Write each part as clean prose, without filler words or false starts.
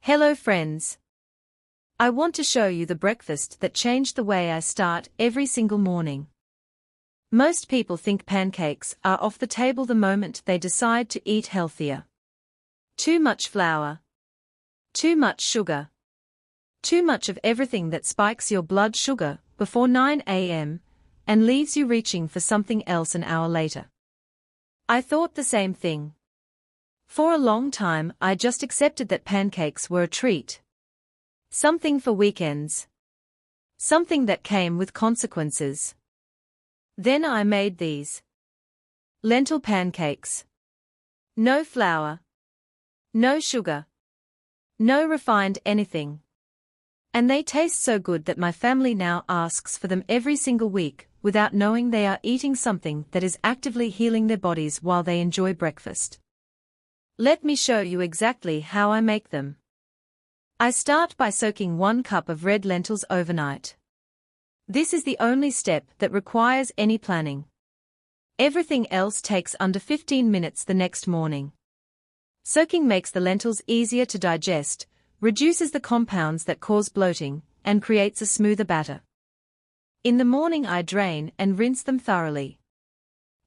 Hello friends. I want to show you the breakfast that changed the way I start every single morning. Most people think pancakes are off the table the moment they decide to eat healthier. Too much flour. Too much sugar. Too much of everything that spikes your blood sugar before 9 a.m. and leaves you reaching for something else an hour later. I thought the same thing. For a long time I just accepted that pancakes were a treat. Something for weekends. Something that came with consequences. Then I made these. Lentil pancakes. No flour. No sugar. No refined anything. And they taste so good that my family now asks for them every single week, without knowing they are eating something that is actively healing their bodies while they enjoy breakfast. Let me show you exactly how I make them. I start by soaking 1 cup of red lentils overnight. This is the only step that requires any planning. Everything else takes under 15 minutes the next morning. Soaking makes the lentils easier to digest, reduces the compounds that cause bloating, and creates a smoother batter. In the morning I drain and rinse them thoroughly.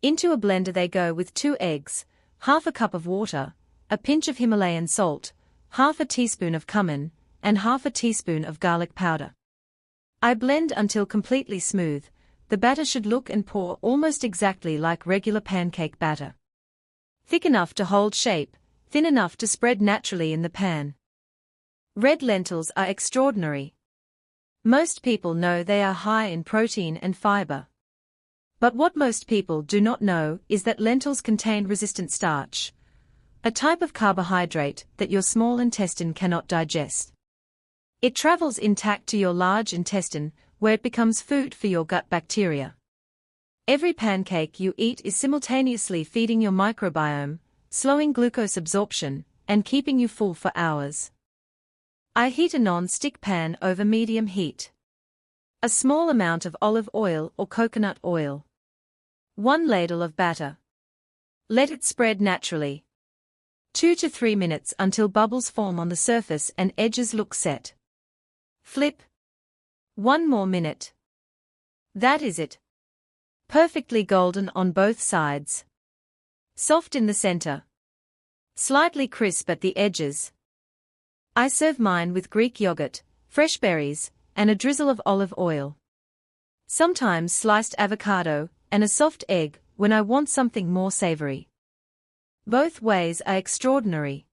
Into a blender they go with 2 eggs, half a cup of water, a pinch of Himalayan salt, half a teaspoon of cumin, and half a teaspoon of garlic powder. I blend until completely smooth. The batter should look and pour almost exactly like regular pancake batter. Thick enough to hold shape, thin enough to spread naturally in the pan. Red lentils are extraordinary. Most people know they are high in protein and fiber. But what most people do not know is that lentils contain resistant starch, a type of carbohydrate that your small intestine cannot digest. It travels intact to your large intestine, where it becomes food for your gut bacteria. Every pancake you eat is simultaneously feeding your microbiome, slowing glucose absorption, and keeping you full for hours. I heat a non-stick pan over medium heat. A small amount of olive oil or coconut oil. 1 ladle of batter. Let it spread naturally. 2 to 3 minutes until bubbles form on the surface and edges look set. Flip. 1 more minute. That is it. Perfectly golden on both sides. Soft in the center. Slightly crisp at the edges. I serve mine with Greek yogurt, fresh berries, and a drizzle of olive oil. Sometimes sliced avocado, and a soft egg when I want something more savory. Both ways are extraordinary.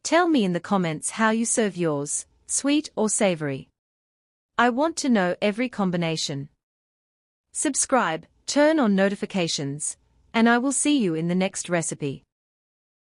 Tell me in the comments how you serve yours, sweet or savory. I want to know every combination. Subscribe, turn on notifications, and I will see you in the next recipe.